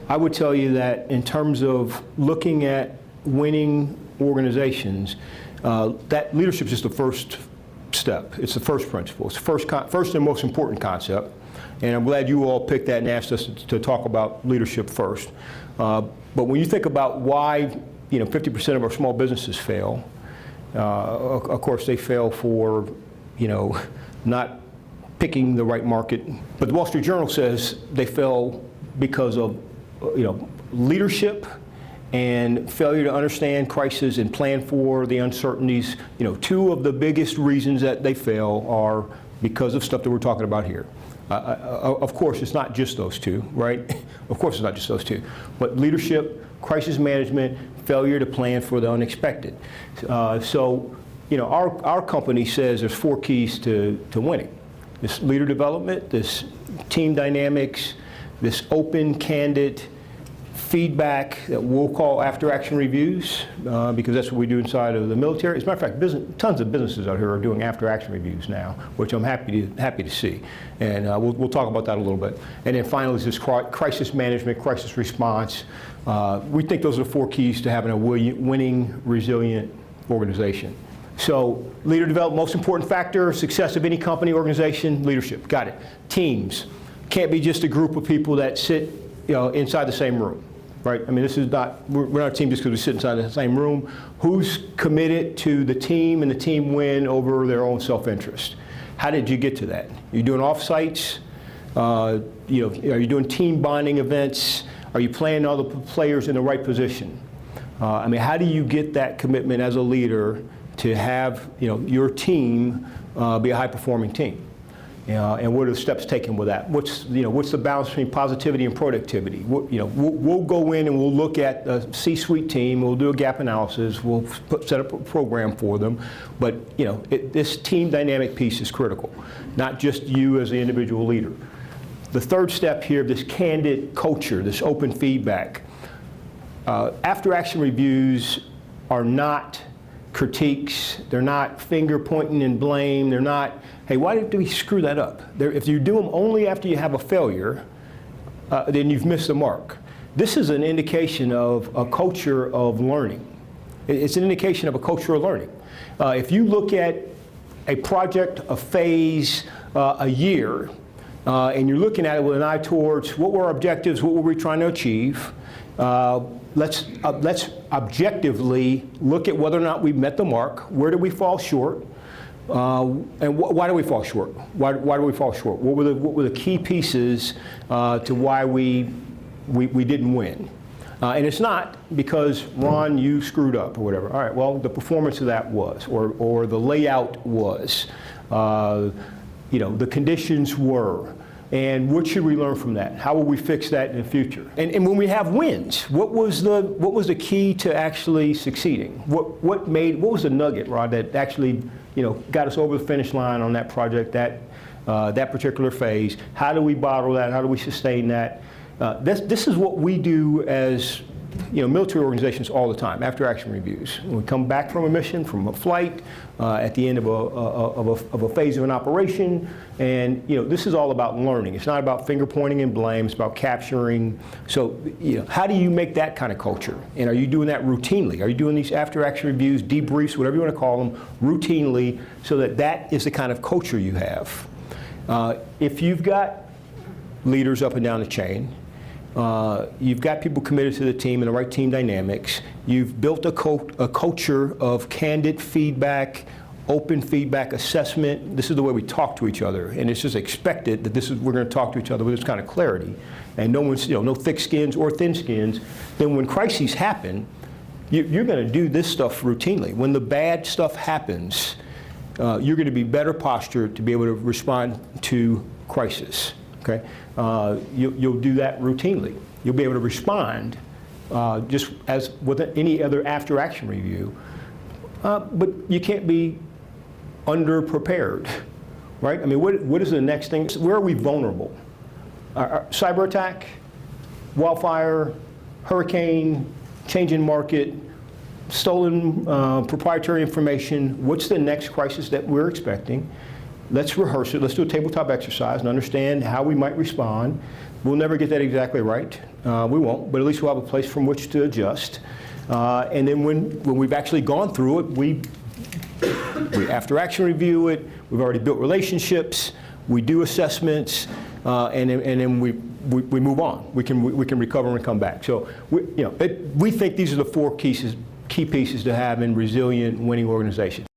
I would tell you that in terms of looking at winning organizations, that leadership is just the first step. It's the first principle. It's the first and most important concept. And I'm glad you all picked that and asked us to talk about leadership first. But when you think about why 50% of our small businesses fail, of course they fail for not picking the right market. But the Wall Street Journal says they fail because of leadership and failure to understand crisis and plan for the uncertainties. Two of the biggest reasons that they fail are because of stuff that we're talking about here. Of course, it's not just those two, right? Of course, it's not just those two. But leadership, crisis management, failure to plan for the unexpected. So, our company says there's 4 keys to winning. This leader development, this team dynamics, this open, candid feedback that we'll call after-action reviews, because that's what we do inside of the military. As a matter of fact, tons of businesses out here are doing after-action reviews now, which I'm happy to see. And we'll talk about that a little bit. And then finally, is this crisis management, crisis response. We think those are the 4 keys to having a winning, resilient organization. So, leader development, most important factor, success of any company, organization, leadership. Got it. Teams. Can't be just a group of people that sit inside the same room. Right? I mean, we're not a team just because we sit inside the same room. Who's committed to the team and the team win over their own self-interest? How did you get to that? Are you doing off-sites? Are you doing team bonding events? Are you playing all the players in the right position? How do you get that commitment as a leader to have your team be a high-performing team? And what are the steps taken with that? What's the balance between positivity and productivity? We'll go in and we'll look at a C-suite team. We'll do a gap analysis. We'll set up a program for them. But this team dynamic piece is critical, not just you as the individual leader. The third step here, this candid culture, this open feedback. After-action reviews are not critiques. They're not finger pointing and blame. They're not, hey, why did we screw that up? If you do them only after you have a failure, then you've missed the mark. This is an indication of a culture of learning. It's an indication of a culture of learning. If you look at a project, a phase, a year, and you're looking at it with an eye towards what were our objectives, what were we trying to achieve, let's objectively look at whether or not we met the mark. Where did we fall short? And why do we fall short? Why do we fall short? What were the key pieces to why we didn't win? And it's not because, Ron, you screwed up or whatever. All right, well, the performance of that was, or the layout was, the conditions were. And what should we learn from that? How will we fix that in the future? And when we have wins, what was the key to actually succeeding? What was the nugget, Rod, that actually got us over the finish line on that project, that particular phase? How do we bottle that? How do we sustain that? This is what we do as military organizations all the time, after-action reviews. When we come back from a mission, from a flight, at the end of a phase of an operation, and this is all about learning. It's not about finger pointing and blame. It's about capturing. So how do you make that kind of culture? And are you doing that routinely? Are you doing these after-action reviews, debriefs, whatever you want to call them, routinely, so that is the kind of culture you have? If you've got leaders up and down the chain, you've got people committed to the team and the right team dynamics. You've built a culture of candid feedback, open feedback assessment. This is the way we talk to each other, and it's just expected that we're going to talk to each other with this kind of clarity, and no one's no thick skins or thin skins. Then when crises happen, you're going to do this stuff routinely. When the bad stuff happens, you're going to be better postured to be able to respond to crisis. Okay, you'll do that routinely. You'll be able to respond just as with any other after-action review, but you can't be under-prepared, right? I mean, what is the next thing? Where are we vulnerable? Cyber attack, wildfire, hurricane, change in market, stolen proprietary information. What's the next crisis that we're expecting? let's rehearse it. Let's do a tabletop exercise and understand how we might respond. We'll never get that exactly right. We won't, but at least we'll have a place from which to adjust. And then when we've actually gone through it, we after action review it. We've already built relationships. We do assessments, and then we move on. We can recover and come back. So we think these are the four key pieces to have in resilient winning organization.